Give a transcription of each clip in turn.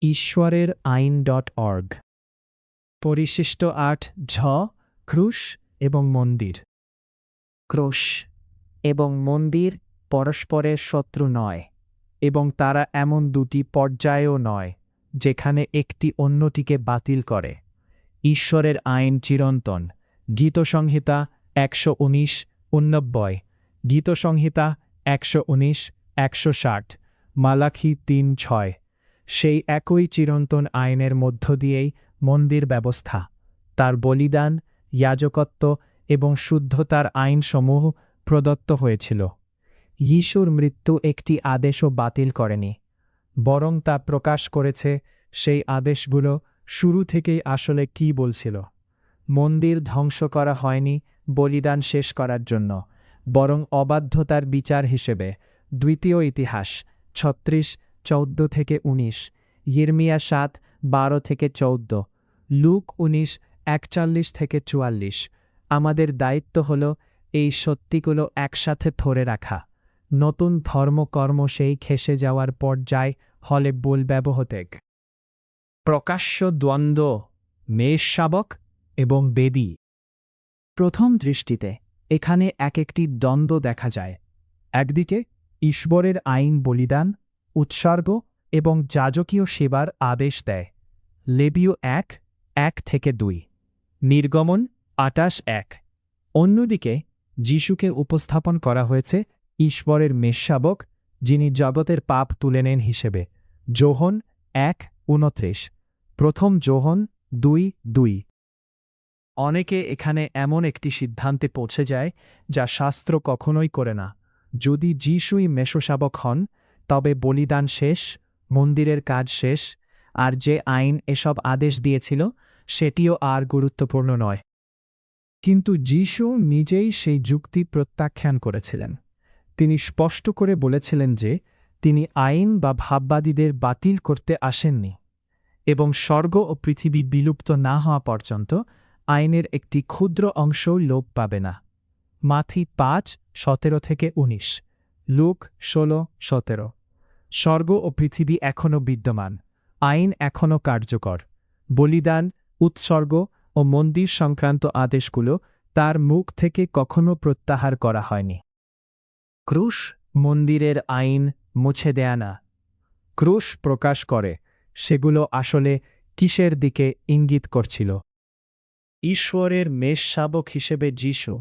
ঈশ্বরের আইন.org। পরিশিষ্ট ৮ ঝ ক্রুশ এবং মন্দির। ক্রুশ এবং মন্দির পরস্পরের শত্রু নয়, এবং তারা এমন দুটি পর্যায়েও নয় যেখানে একটি অন্যটিকে বাতিল করে। ঈশ্বরের আইন চিরন্তন। গীতসংহিতা ১১৯:৮৯, গীতসংহিতা ১১৯:১৬০, মালাখি ৩:৬। সেই একই চিরন্তন আইনের মধ্য দিয়েই মন্দির ব্যবস্থা, তার বলিদান, যাজকত্ব এবং শুদ্ধতার আইনসমূহ প্রদত্ত হয়েছিল। যীশুর মৃত্যু একটি আদেশও বাতিল করেনি, বরং তা প্রকাশ করেছে সেই আদেশগুলো শুরু থেকেই আসলে কী বলছিল। মন্দির ধ্বংস করা হয়নি বলিদান শেষ করার জন্য, বরং অবাধ্যতার বিচার হিসেবে। দ্বিতীয় ইতিহাস ৩৬:১৪-১৯, ইর্মিয়া ৭:১২-১৪, লুক ১৯:৪১-৪৪। আমাদের দায়িত্ব হল এই সত্যিগুলো একসাথে ধরে রাখা। নতুন ধর্মকর্ম সেই খেসে যাওয়ার পর্যায় হলে বলব্যবহতেক। প্রকাশ্য দ্বন্দ্ব, মেষশাবক এবং বেদী। প্রথম দৃষ্টিতে এখানে এক একটি দ্বন্দ্ব দেখা যায়। একদিকে ঈশ্বরের আইন বলিদান, উৎসর্গ এবং যাজকীয় সেবার আদেশ দেয়। লেবীয় ১:১-২, নির্গমন ২৮:১। অন্যদিকে যিশুকে উপস্থাপন করা হয়েছে ঈশ্বরের মেষশাবক, যিনি জগতের পাপ তুলে নেন হিসেবে। যোহন ১:২৯, প্রথম যোহন ২:২। অনেকে এখানে এমন একটি সিদ্ধান্তে পৌঁছে যায় যা শাস্ত্র কখনোই করে না। যদি যিশুই মেষশাবক হন, তবে বলিদান শেষ, মন্দিরের কাজ শেষ, আর যে আইন এসব আদেশ দিয়েছিল সেটিও আর গুরুত্বপূর্ণ নয়। কিন্তু যিশু নিজেই সেই যুক্তি প্রত্যাখ্যান করেছিলেন। তিনি স্পষ্ট করে বলেছিলেন যে তিনি আইন বা ভাববাদীদের বাতিল করতে আসেননি, এবং স্বর্গ ও পৃথিবী বিলুপ্ত না হওয়া পর্যন্ত আইনের একটি ক্ষুদ্র অংশও লোপ পাবে না। মাথি ৫:১৭-১৯, লুক ১৬:১৭। স্বর্গ ও পৃথিবী এখনও বিদ্যমান, আইন এখনও কার্যকর। বলিদান, উৎসর্গ ও মন্দির সংক্রান্ত আদেশগুলো তার মুখ থেকে কখনও প্রত্যাহার করা হয়নি। ক্রুশ মন্দিরের আইন মুছে দেয় না। ক্রুশ প্রকাশ করে সেগুলো আসলে কিসের দিকে ইঙ্গিত করছিল। ঈশ্বরের মেষশাবক হিসেবে যিশু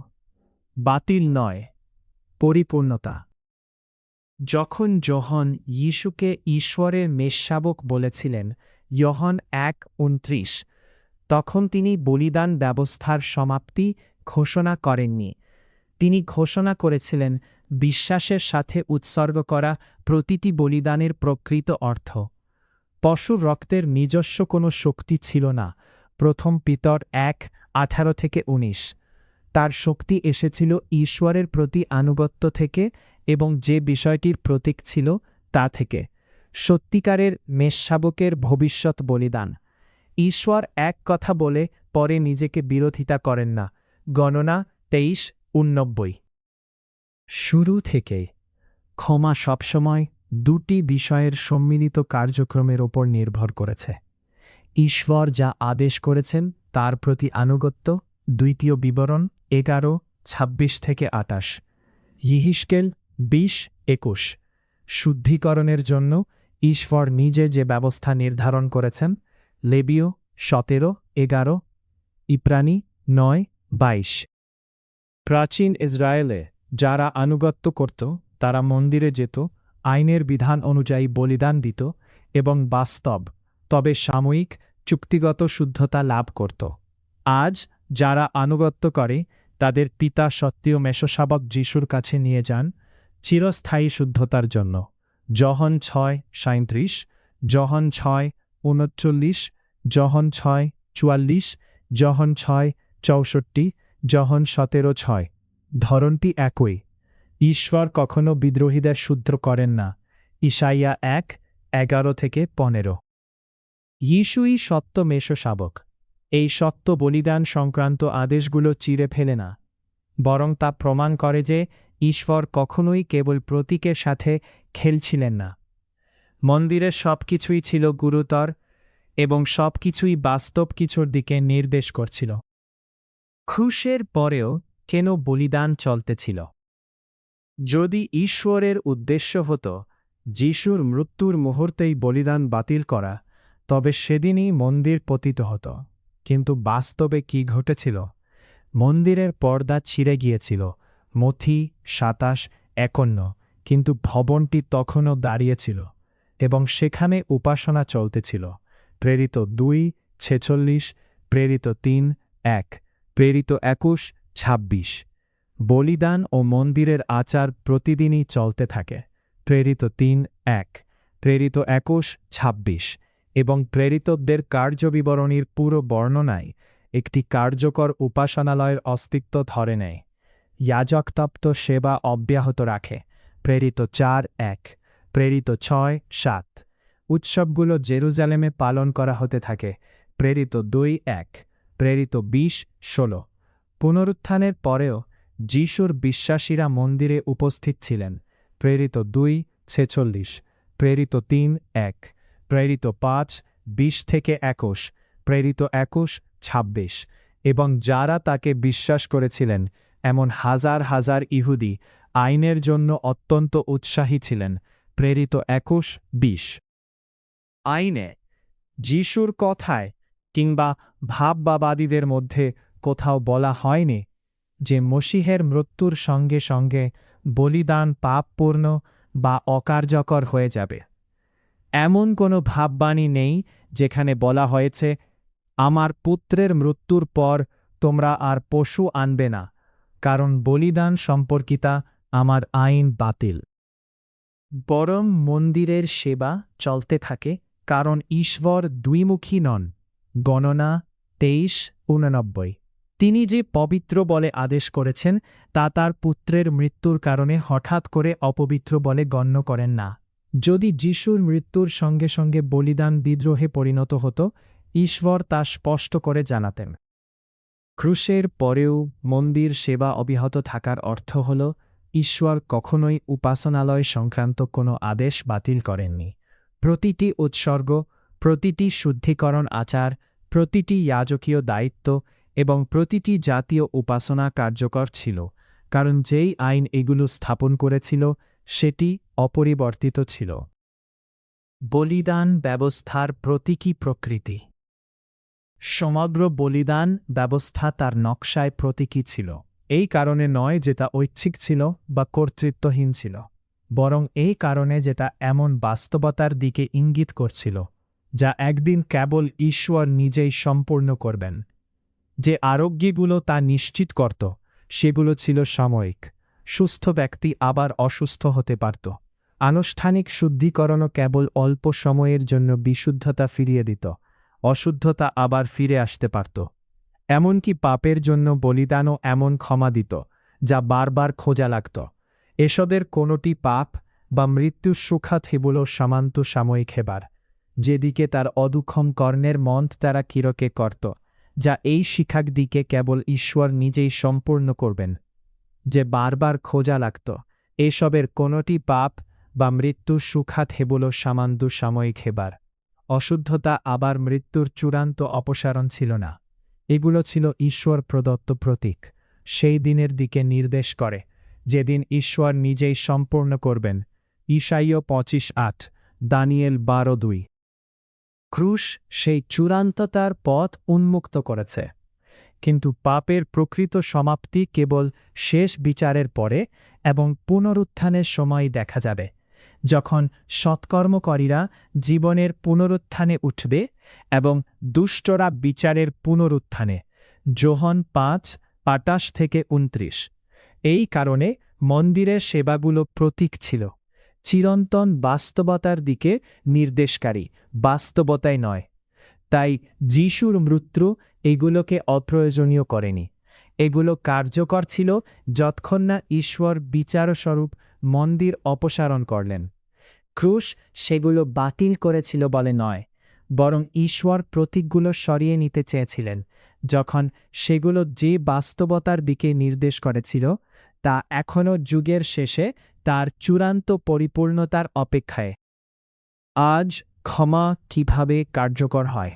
বাতিল নয়, পরিপূর্ণতা। যখন যোহন যিশুকে ঈশ্বরের মেষশাবক বলেছিলেন, যোহন ১:২৯, তখন তিনি বলিদান ব্যবস্থার সমাপ্তি ঘোষণা করেননি। তিনি ঘোষণা করেছিলেন বিশ্বাসের সাথে উৎসর্গ করা প্রতিটি বলিদানের প্রকৃত অর্থ। পশুর রক্তের নিজস্ব কোনো শক্তি ছিল না। প্রথম পিতর ১:১৮-১৯। তার শক্তি এসেছিল ঈশ্বরের প্রতি আনুগত্য থেকে এবং যে বিষয়টির প্রতীক ছিল তা থেকে। সত্যিকারের মেষশাবকের ভবিষ্যৎ বলিদান। ঈশ্বর এক কথা বলে পরে নিজেকে বিরোধিতা করেন না। গণনা ২৩:৮৯। শুরু থেকে ক্ষমা সবসময় দুটি বিষয়ের সম্মিলিত কার্যক্রমের ওপর নির্ভর করেছে। ঈশ্বর যা আদেশ করেছেন তার প্রতি আনুগত্য। দ্বিতীয় বিবরণ ১১:২৬-২৮, ইহিস্কেল ২০:২১। শুদ্ধিকরণের জন্য ঈশ্বর নিজে যে ব্যবস্থা নির্ধারণ করেছেন। লেবীয় ১৭:১১, ইব্রানী ৯:২২। প্রাচীন ইসরায়েলে যারা আনুগত্য করত তারা মন্দিরে যেত, আইনের বিধান অনুযায়ী বলিদান দিত এবং বাস্তব তবে সাময়িক চুক্তিগত শুদ্ধতা লাভ করত। আজ যারা আনুগত্য করে তাদের পিতা সত্ত্বীয় মেষশাবক যিশুর কাছে নিয়ে যান চিরস্থায়ী শুদ্ধতার জন্য। যোহন ৬:৩৭, যোহন ৬:৩৯, যোহন ৬:৪৪, যোহন ৬:৬৪, যোহন ১৭:৬। ধরনটি একই। ঈশ্বর কখনও বিদ্রোহীদের শুদ্ধ করেন না। ইসাইয়া ১:১১-১৫। যিশুই সত্য মেষশাবক। এই সত্য বলিদান সংক্রান্ত আদেশগুলো চিরে ফেলে না, বরং তা প্রমাণ করে যে ঈশ্বর কখনোই কেবল প্রতীকের সাথে খেলছিলেন না। মন্দিরের সবকিছুই ছিল গুরুতর এবং সবকিছুই বাস্তব কিছুর দিকে নির্দেশ করছিল। ক্রুশের পরেও কেন বলিদান চলতেছিল? যদি ঈশ্বরের উদ্দেশ্য হতো যিশুর মৃত্যুর মুহূর্তেই বলিদান বাতিল করা, তবে সেদিনই মন্দির পতিত হতো। কিন্তু বাস্তবে কি ঘটেছিল? মন্দিরের পর্দা ছিঁড়ে গিয়েছিল, মথি ২৭:৫১, কিন্তু ভবনটি তখনও দাঁড়িয়েছিল এবং সেখানে উপাসনা চলতেছিল। প্রেরিত ২:৪৬, প্রেরিত ৩:১, প্রেরিত ২১:২৬। বলিদান ও মন্দিরের আচার প্রতিদিনই চলতে থাকে। প্রেরিত ৩:১, প্রেরিত ২১:২৬ এবং প্রেরিতদের কার্যবিবরণীর পুরো বর্ণনায় একটি কার্যকর উপাসনালয়ের অস্তিত্ব ধরে নেয়। যাজকতত্ত্ব সেবা অব্যাহত রাখে। প্রেরিত ৪:১, প্রেরিত ৬:৭। উৎসবগুলো জেরুজালেমে পালন করা হতে থাকে। প্রেরিত ২:১, প্রেরিত ২০:১৬। পুনরুত্থানের পরেও যিশুর বিশ্বাসীরা মন্দিরে উপস্থিত ছিলেন। প্রেরিত ২:৪৬, প্রেরিত ৩:১, প্রেরিত ৫:২০-২১, প্রেরিত ২১:২৬ এবং যারা তাকে বিশ্বাস করেছিলেন এমন হাজার হাজার ইহুদি আইনের জন্য অত্যন্ত উৎসাহী ছিলেন। প্রেরিত ২১:২০। আইনে, যিশুর কথায় কিংবা ভাববাদীদের মধ্যে কোথাও বলা হয়নি যে মসিহের মৃত্যুর সঙ্গে সঙ্গে বলিদান পাপপূর্ণ বা অকার্যকর হয়ে যাবে। এমন কোনো ভাববাণী নেই যেখানে বলা হয়েছে, আমার পুত্রের মৃত্যুর পর তোমরা আর পশু আনবে না, কারণ বলিদান সম্পর্কিতা আমার আইন বাতিল। বরং মন্দিরের সেবা চলতে থাকে, কারণ ঈশ্বর দ্বিমুখী নন। গণনা ২৩:৮৯। তিনি যে পবিত্র বলে আদেশ করেছেন তা তার পুত্রের মৃত্যুর কারণে হঠাৎ করে অপবিত্র বলে গণ্য করেন না। যদি যিশুর মৃত্যুর সঙ্গে সঙ্গে বলিদান বিদ্রোহে পরিণত হতো, ঈশ্বর তা স্পষ্ট করে জানাতেন। ক্রুশের পরেও মন্দির সেবা অব্যাহত থাকার অর্থ হল ঈশ্বর কখনোই উপাসনালয় সংক্রান্ত কোনো আদেশ বাতিল করেননি। প্রতিটি উৎসর্গ, প্রতিটি শুদ্ধিকরণ আচার, প্রতিটি যাজকীয় দায়িত্ব এবং প্রতিটি জাতীয় উপাসনা কার্যকর ছিল, কারণ যেই আইন এগুলো স্থাপন করেছিল সেটি অপরিবর্তিত ছিল। বলিদান ব্যবস্থার প্রতীকী প্রকৃতি। সমগ্র বলিদান ব্যবস্থা তার নকশায় প্রতীকী ছিল। এই কারণে নয় যে তা ঐচ্ছিক ছিল বা কর্তৃত্বহীন ছিল, বরং এই কারণে যেটা এমন বাস্তবতার দিকে ইঙ্গিত করছিল যা একদিন কেবল ঈশ্বর নিজেই সম্পূর্ণ করবেন। যে আরোগ্যগুলো তা নিশ্চিত করত সেগুলো ছিল সাময়িক। সুস্থ ব্যক্তি আবার অসুস্থ হতে পারত। আনুষ্ঠানিক শুদ্ধিকরণও কেবল অল্প সময়ের জন্য বিশুদ্ধতা ফিরিয়ে দিত। অশুদ্ধতা আবার ফিরে আসতে পারত। এমনকি পাপের জন্য বলিদানও এমন ক্ষমা দিত যা বারবার খোঁজা লাগত। এসবের কোনোটি পাপ বা মৃত্যুর সুখাত হেবল সামান্ত সাময়িক হেবার, যেদিকে তার অদুক্ষম কর্ণের মন্থ তারা কিরকে করত, যা এই শিখাক দিকে কেবল ঈশ্বর নিজেই সম্পূর্ণ করবেন। যে বারবার খোঁজা লাগত, এসবের কোনোটি পাপ বা মৃত্যুর সুখাত হেবল সামান্য সাময়িক হেবার। অশুদ্ধতা আবার মৃত্যুর চূড়ান্ত অপসারণ ছিল না। এগুলো ছিল ঈশ্বর প্রদত্ত প্রতীক, সেই দিনের দিকে নির্দেশ করে যেদিন ঈশ্বর নিজেই সম্পূর্ণ করবেন। ঈশাইয় ২৫:৮, দানিয়েল ১২:২। ক্রুশ সেই চূড়ান্ততার পথ উন্মুক্ত করেছে। কিন্তু পাপের প্রকৃত সমাপ্তি কেবল শেষ বিচারের পরে এবং পুনরুত্থানের সময় দেখা যাবে, যখন সৎকর্মকারীরা জীবনের পুনরুত্থানে উঠবে এবং দুষ্টরা বিচারের পুনরুত্থানে। যোহন ৫:২৮-২৯। এই কারণে মন্দিরের সেবাগুলো প্রতীক ছিল, চিরন্তন বাস্তবতার দিকে নির্দেশকারী, বাস্তবতায় নয়। তাই যিশুর মৃত্যু এগুলোকে অপ্রয়োজনীয় করেনি। এগুলো কার্যকর ছিল যতক্ষণ না ঈশ্বর বিচারস্বরূপ মন্দির অপসারণ করলেন। ক্রুশ সেগুলো বাতিল করেছিল বলে নয়, বরং ঈশ্বর প্রতীকগুলো সরিয়ে নিতে চেয়েছিলেন যখন সেগুলো যে বাস্তবতার দিকে নির্দেশ করেছিল তা এখনও যুগের শেষে তার চূড়ান্ত পরিপূর্ণতার অপেক্ষায়। আজ ক্ষমা কিভাবে কার্যকর হয়?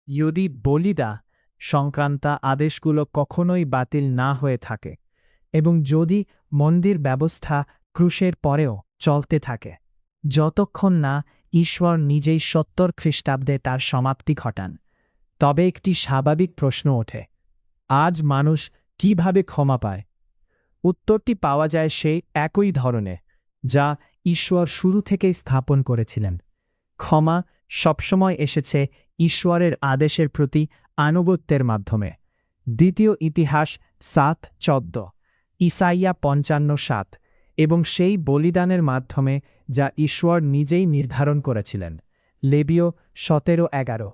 যদি বলিদা সংক্রান্ত আদেশগুলো কখনোই বাতিল না হয়ে থাকে এবং যদি মন্দির ব্যবস্থা ক্রুশের পরেও চলতে থাকে, যতক্ষণ না ঈশ্বর নিজেই ৭০ খ্রিস্টাব্দে তার সমাপ্তি ঘটান, তবে একটি স্বাভাবিক প্রশ্ন ওঠে, আজ মানুষ কিভাবে ক্ষমা পায়? উত্তরটি পাওয়া যায় সেই একই ধরনে যা ঈশ্বর শুরু থেকেই স্থাপন করেছিলেন। ক্ষমা সবসময় এসেছে ঈশ্বরের আদেশের প্রতি আনুগত্যের মাধ্যমে। দ্বিতীয় ইতিহাস ৭:১৪, ইসাইয়া ৫৫:৭ এবং সেই বলিদানের মাধ্যমে যা ঈশ্বর নিজেই নির্ধারণ করেছিলেন। লেবীয় ১৭:১১।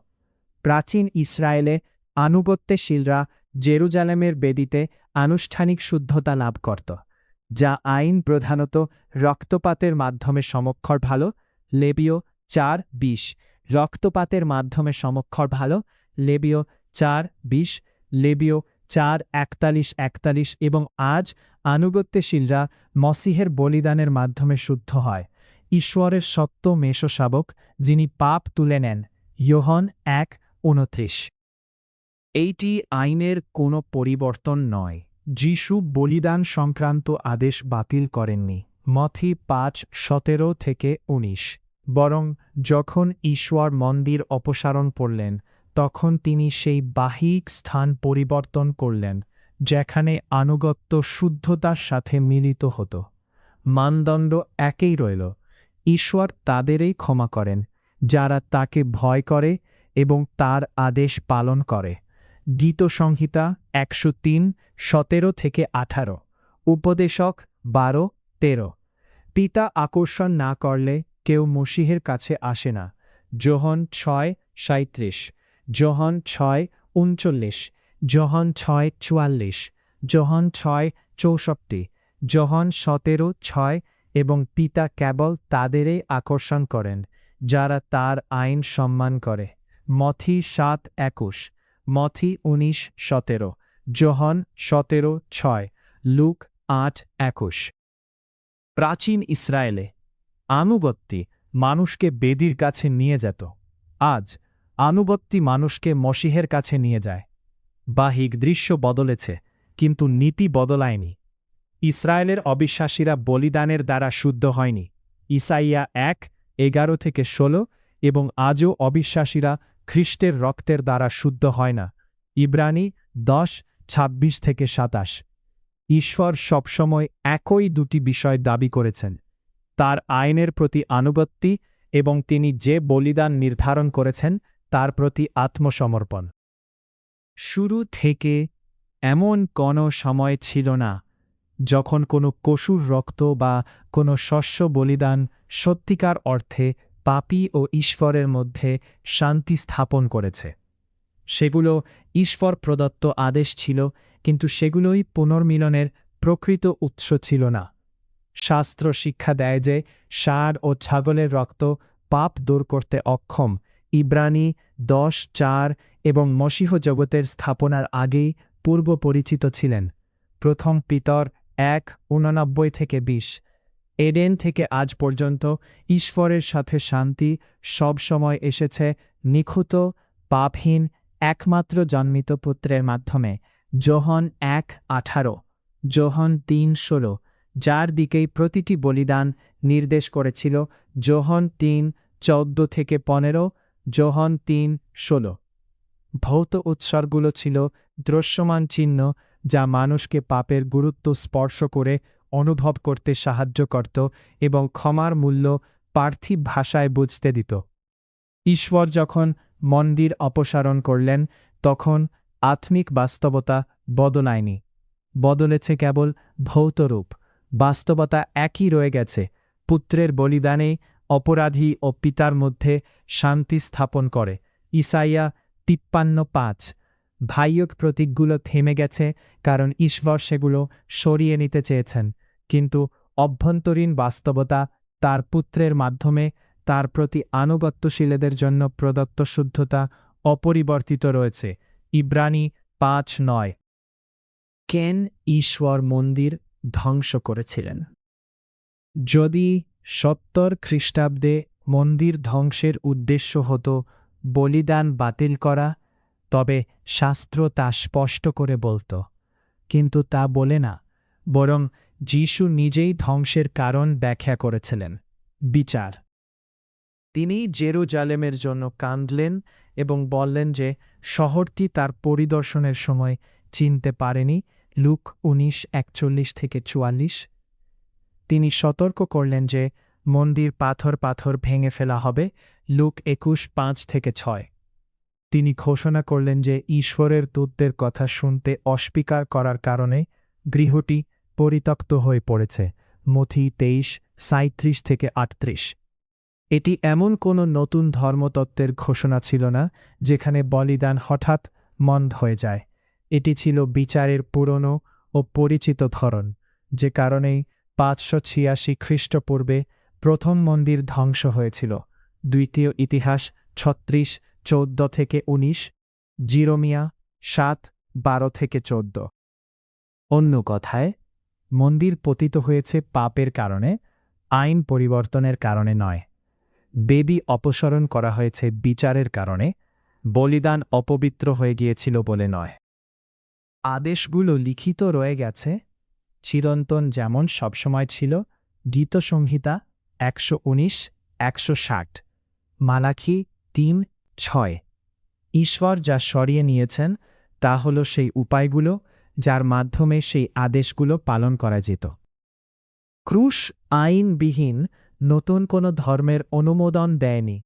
প্রাচীন ইসরায়েলে আনুগত্যশীলরা জেরুজালেমের বেদিতে আনুষ্ঠানিক শুদ্ধতা লাভ করত, যা আইন প্রধানত রক্তপাতের মাধ্যমে সমক্ষর ভালো। লেবীয় ৪:২০। রক্তপাতের মাধ্যমে সমক্ষর ভালো। লেবীয় ৪:২০। লেবীয় ৪:৪১-৪১ এবং আজ আনুগত্যশীলরা মসিহের বলিদানের মাধ্যমে শুদ্ধ হয়, ঈশ্বরের সত্য মেষশাবক যিনি পাপ তুলে নেন। যোহন ১:২৯। এইটি আইনের কোনো পরিবর্তন নয়। যিশু বলিদান সংক্রান্ত আদেশ বাতিল করেননি, মথি ৫:১৭-১৯। বরং যখন ঈশ্বর মন্দির অপসারণ করলেন, তখন তিনি সেই বাহ্যিক স্থান পরিবর্তন করলেন যেখানে আনুগত্য শুদ্ধতার সাথে মিলিত হতো। মানদণ্ড একই রইল। ঈশ্বর তাদেরই ক্ষমা করেন যারা তাকে ভয় করে এবং তার আদেশ পালন করে। গীতসংহিতা ১০৩:১৭-১৮। উপদেশক ১২:১৩। পিতা আকর্ষণ না করলে কেউ মসিহের কাছে আসে না। যোহন ৬:৩৭। যোহন ৬:৩৯। যোহন ৬:৪৪। যোহন ৬:৬৪। যোহন ১৭:৬ এবং পিতা কেবল তাদেরই আকর্ষণ করেন যারা তার আইন সম্মান করে। মথি ৭:২১। মথি ১৯:১৭। যোহন ১৭:৬। লুক ৮:২১। প্রাচীন ইসরায়েলে আনুগত্যি মানুষকে বেদির কাছে নিয়ে যেত। আজ আনুগত্যি মানুষকে মসিহের কাছে নিয়ে যায়। বাহ্যিক দৃশ্য বদলেছে, কিন্তু নীতি বদলায়নি। ইসরায়েলের অবিশ্বাসীরা বলিদানের দ্বারা শুদ্ধ হয়নি, ইসাইয়া ১:১১-১৬, এবং আজও অবিশ্বাসীরা খ্রিস্টের রক্তের দ্বারা শুদ্ধ হয় না, ইব্রানী ১০:২৬-২৭। ঈশ্বর সবসময় একই দুটি বিষয় দাবি করেছেন, তার আইনের প্রতি আনুগত্যি এবং তিনি যে বলিদান নির্ধারণ করেছেন তার প্রতি আত্মসমর্পণ। শুরু থেকে এমন কোনো সময় ছিল না যখন কোনো পশুর রক্ত বা কোনো শস্য বলিদান সত্যিকার অর্থে পাপী ও ঈশ্বরের মধ্যে শান্তি স্থাপন করেছে। সেগুলো ঈশ্বর প্রদত্ত আদেশ ছিল, কিন্তু সেগুলোই পুনর্মিলনের প্রকৃত উৎস ছিল না। শাস্ত্র শিক্ষা দেয় যে ষাঁড় ও ছাগলের রক্ত পাপ দূর করতে অক্ষম, ইব্রানী ১০:৪, এবং মসীহ জগতের স্থাপনার আগেই পূর্ব পরিচিত ছিলেন। প্রথম পিতর ১:৮৯-২০। এডেন থেকে আজ পর্যন্ত ঈশ্বরের সাথে শান্তি সবসময় এসেছে নিখুঁত, পাপহীন, একমাত্র জন্মিত পুত্রের মাধ্যমে। যোহন ১:১৮। যোহন ৩:১৬, যার দিকেই প্রতিটি বলিদান নির্দেশ করেছিল। যোহন ৩:১৪-১৫। যোহন ৩:১৬। ভৌত উৎসগুলো ছিল দৃশ্যমান চিহ্ন যা মানুষকে পাপের গুরুত্ব স্পর্শ করে অনুভব করতে সাহায্য করত এবং ক্ষমার মূল্য পার্থিব ভাষায় বুঝতে দিত। ঈশ্বর যখন মন্দির অপসারণ করলেন, তখন আত্মিক বাস্তবতা বদলায়নি, বদলেছে কেবল ভৌত রূপ। বাস্তবতা একই রয়ে গেছে। পুত্রের বলিদানেই অপরাধী ও পিতার মধ্যে শান্তি স্থাপন করে, ইসাইয়া ৫৩:৫। বাহ্যিক প্রতীকগুলো থেমে গেছে কারণ ঈশ্বর সেগুলো সরিয়ে নিতে চেয়েছেন, কিন্তু অভ্যন্তরীণ বাস্তবতা তার পুত্রের মাধ্যমে তার প্রতি আনুগত্যশীলদের জন্য প্রদত্ত শুদ্ধতা অপরিবর্তিত রয়েছে, ইব্রানী ৫:৯। কেন ঈশ্বর মন্দির ধ্বংস করেছিলেন? যদি ৭০ খ্রিস্টাব্দে মন্দির ধ্বংসের উদ্দেশ্য হতো বলিদান বাতিল করা, তবে শাস্ত্র তা স্পষ্ট করে বলত। কিন্তু তা বলে না, বরং যীশু নিজেই ধ্বংসের কারণ ব্যাখ্যা করেছিলেন, বিচার। তিনি জেরুজালেমের জন্য কাঁদলেন এবং বললেন যে শহরটি তার পরিদর্শনের সময় চিনতে পারেনি, লুক 19:41-44। তিনি সতর্ক করলেন যে মন্দির পাথর পাথর ভেঙে ফেলা হবে, লুক 21:5-6। তিনি ঘোষণা করলেন যে ঈশ্বরের দূতদের কথা শুনতে অস্বীকার করার কারণে গৃহটি পরিত্যক্ত হয়ে পড়েছে, মথি 23:37-38। এটি এমন কোনো নতুন ধর্মতত্ত্বের ঘোষণা ছিল না যেখানে বলিদান হঠাৎ মন্দ হয়ে যায়। এটি ছিল বিচারের পুরনো ও পরিচিত ধরন, যে কারণেই 586 খ্রিস্টপূর্বে প্রথম মন্দির ধ্বংস হয়েছিল, দ্বিতীয় ইতিহাস 36:14-19, জিরোমিয়া 7:12-14। অন্য কথায়, মন্দির পতিত হয়েছে পাপের কারণে, আইন পরিবর্তনের কারণে নয়। বেদী অপসারণ করা হয়েছে বিচারের কারণে, বলিদান অপবিত্র হয়ে গিয়েছিল বলে নয়। আদেশগুলো লিখিত রয়ে গেছে, চিরন্তন যেমন সবসময় ছিল, গীতসংহিতা 119:160, মালাখি 3:6। ঈশ্বর যা সরিয়ে নিয়েছেন তা হল সেই উপায়গুলো যার মাধ্যমে সেই আদেশগুলো পালন করা যেত। ক্রুশ আইনবিহীন নতুন কোনো ধর্মের অনুমোদন দেয়নি।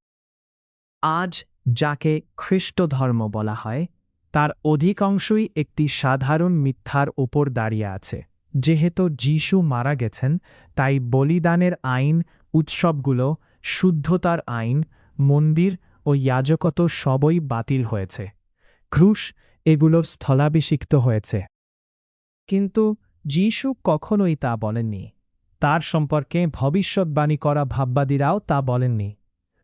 আজ যাকে খ্রিস্ট ধর্ম বলা হয়, তার অধিকাংশই একটি সাধারণ মিথ্যার ওপর দাঁড়িয়ে আছে। যেহেতু যীশু মারা গেছেন, তাই বলিদানের আইন, উৎসবগুলো, শুদ্ধতার আইন, মন্দির ও যাজকত্ব সবই বাতিল হয়েছে। ক্রুশ এগুলো স্থলাভিষিক্ত হয়েছে। কিন্তু যীশু কখনোই তা বলেননি। তার সম্পর্কে ভবিষ্যদ্বাণী করা ভাববাদীরাও তা বলেননি।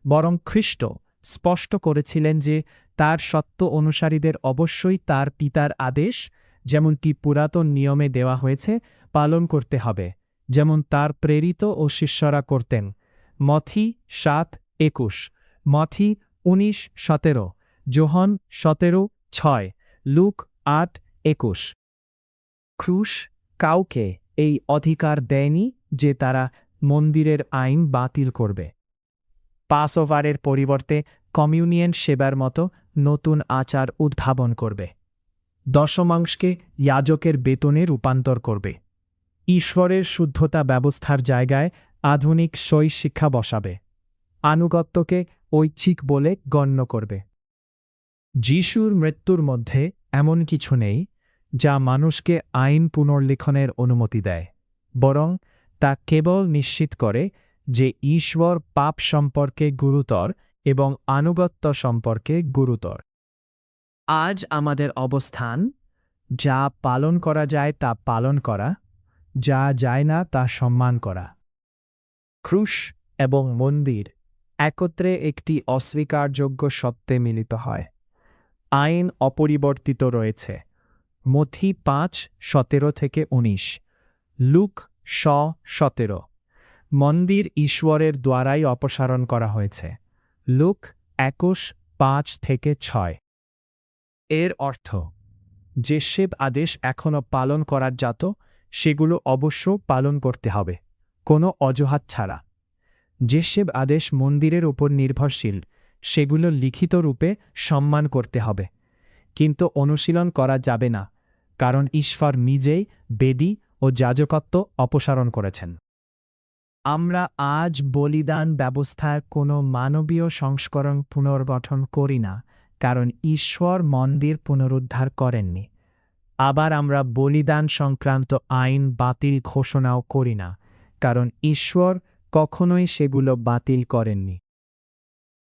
বরং খ্রিস্ট স্পষ্ট করেছিলেন যে তার সত্য অনুসারীদের অবশ্যই তার পিতার আদেশ, যেমনটি পুরাতন নিয়মে দেওয়া হয়েছে, পালন করতে হবে, যেমন তার প্রেরিত ও শিষ্যরা করতেন। মথি 7:21, মথি 19:17, যোহন 17:6, লুক 8:21। ক্রুশ কাউকে এই অধিকার দেয়নি যে তারা মন্দিরের আইন বাতিল করবে, পাসওভারের পরিবর্তে কমিউনিয়ন সেবার মতো নতুন আচার উদ্ভাবন করবে, দশমাংশকে যাজকের বেতনে রূপান্তর করবে, ঈশ্বরের শুদ্ধতা ব্যবস্থার জায়গায় আধুনিক সই শিক্ষা বসাবে, আনুগত্যকে ঐচ্ছিক বলে গণ্য করবে। যিশুর মৃত্যুর মধ্যে এমন কিছু নেই যা মানুষকে আইন পুনর্লিখনের অনুমতি দেয়, বরং তা কেবল নিশ্চিত করে যে ঈশ্বর পাপ সম্পর্কে গুরুতর এবং আনুগত্য সম্পর্কে গুরুতর। আজ আমাদের অবস্থান, যা পালন করা যায় তা পালন করা, যা যায় না তা সম্মান করা। ক্রুশ এবং মন্দির একত্রে একটি অস্বীকারযোগ্য সত্যে মিলিত হয়। আইন অপরিবর্তিত রয়েছে, মথি 5:17-19, লুক 17। মন্দির ঈশ্বরের দ্বারাই অপসারণ করা হয়েছে, লুক 21:5-6। এর অর্থ, যেসব আদেশ এখনও পালন করা যেত সেগুলো অবশ্য পালন করতে হবে, কোনো অজুহাত ছাড়া। যেসব আদেশ মন্দিরের উপর নির্ভরশীল সেগুলো লিখিত রূপে সম্মান করতে হবে, কিন্তু অনুশীলন করা যাবে না, কারণ ঈশ্বর নিজেই বেদী ও যাজকত্ব অপসারণ করেছেন। আমরা আজ বলিদান ব্যবস্থার কোনো মানবীয় সংস্করণ পুনর্গঠন করি না, কারণ ঈশ্বর মন্দির পুনরুদ্ধার করেননি। আবার আমরা বলিদান সংক্রান্ত আইন বাতিল ঘোষণাও করি না, কারণ ঈশ্বর কখনোই সেগুলো বাতিল করেননি।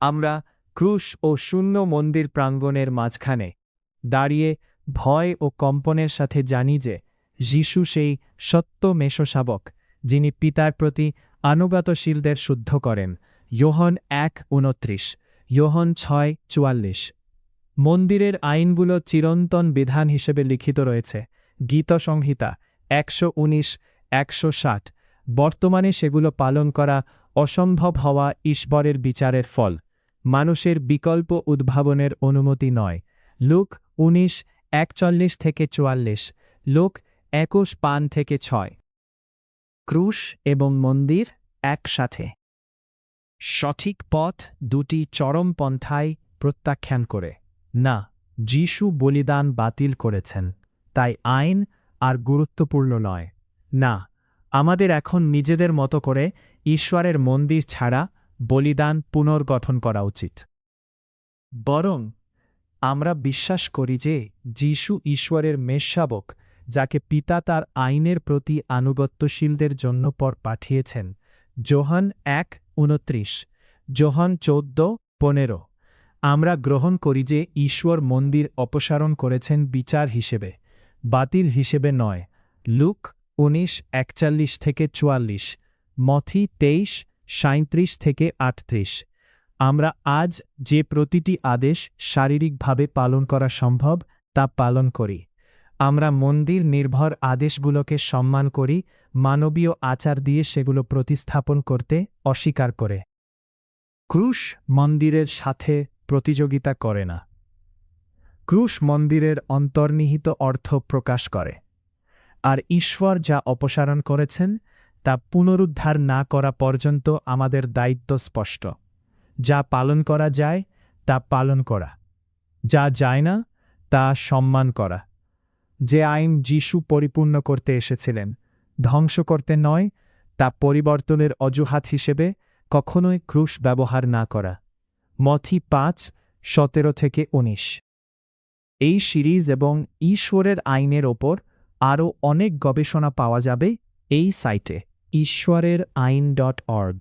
আমরা ক্রুশ ও শূন্য মন্দির প্রাঙ্গণের মাঝখানে দাঁড়িয়ে ভয় ও কম্পনের সাথে জানি যে যিশু সেই সত্য মেষশাবক, যিনি পিতার প্রতি আনুগতশীলদের শুদ্ধ করেন, যোহন 1:29, যোহন 6:44। মন্দিরের আইনগুলো চিরন্তন বিধান হিসেবে লিখিত রয়েছে, গীতসংহিতা 119:160। বর্তমানে সেগুলো পালন করা অসম্ভব হওয়া ঈশ্বরের বিচারের ফল, মানুষের বিকল্প উদ্ভাবনের অনুমতি নয়। Look 19:41-44, look 21:5-6। ক্রুশ এবং মন্দির একসাথে। সঠিক পথ দুটি চরমপন্থায় প্রত্যাখ্যান করে। না, যিশু বলিদান বাতিল করেছেন, তাই আইন আর গুরুত্বপূর্ণ নয়। না, আমাদের এখন নিজেদের মতো করে ঈশ্বরের মন্দির ছাড়া বলিদান পুনর্গঠন করা উচিত। বরং আমরা বিশ্বাস করি যে যিশু ঈশ্বরের মেষশাবক, যাকে পিতা তার আইনের প্রতি আনুগত্যশীলদের জন্য পর পাঠিয়েছেন। যোহান 1:29, যোহান 14:15। আমরা গ্রহণ করি যে ঈশ্বর মন্দির অপসারণ করেছেন বিচার হিসেবে, বাতিল হিসেবে নয়। লুক 19:41-44, মথি 23:37-38। আমরা আজ যে প্রতিটি আদেশ শারীরিকভাবে পালন করা সম্ভব তা পালন করি। আমরা মন্দির নির্ভর আদেশগুলোকে সম্মান করি, মানবীয় আচার দিয়ে সেগুলো প্রতিস্থাপন করতে অস্বীকার করে। ক্রুশ মন্দিরের সাথে প্রতিযোগিতা করে না। ক্রুশ মন্দিরের অন্তর্নিহিত অর্থ প্রকাশ করে। আর ঈশ্বর যা অপসারণ করেছেন তা পুনরুদ্ধার না করা পর্যন্ত আমাদের দায়িত্ব স্পষ্ট। যা পালন করা যায় তা পালন করা, যা যায় না তা সম্মান করা। যে আইন যিশু পরিপূর্ণ করতে এসেছিলেন, ধ্বংস করতে নয়, তা পরিবর্তনের অজুহাত হিসেবে কখনোই ক্রুশ ব্যবহার না করা। মথি 5:17-19। এই সিরিজ এবং ঈশ্বরের আইনের ওপর আরও অনেক গবেষণা পাওয়া যাবে এই সাইটে, ঈশ্বরের আইন.org।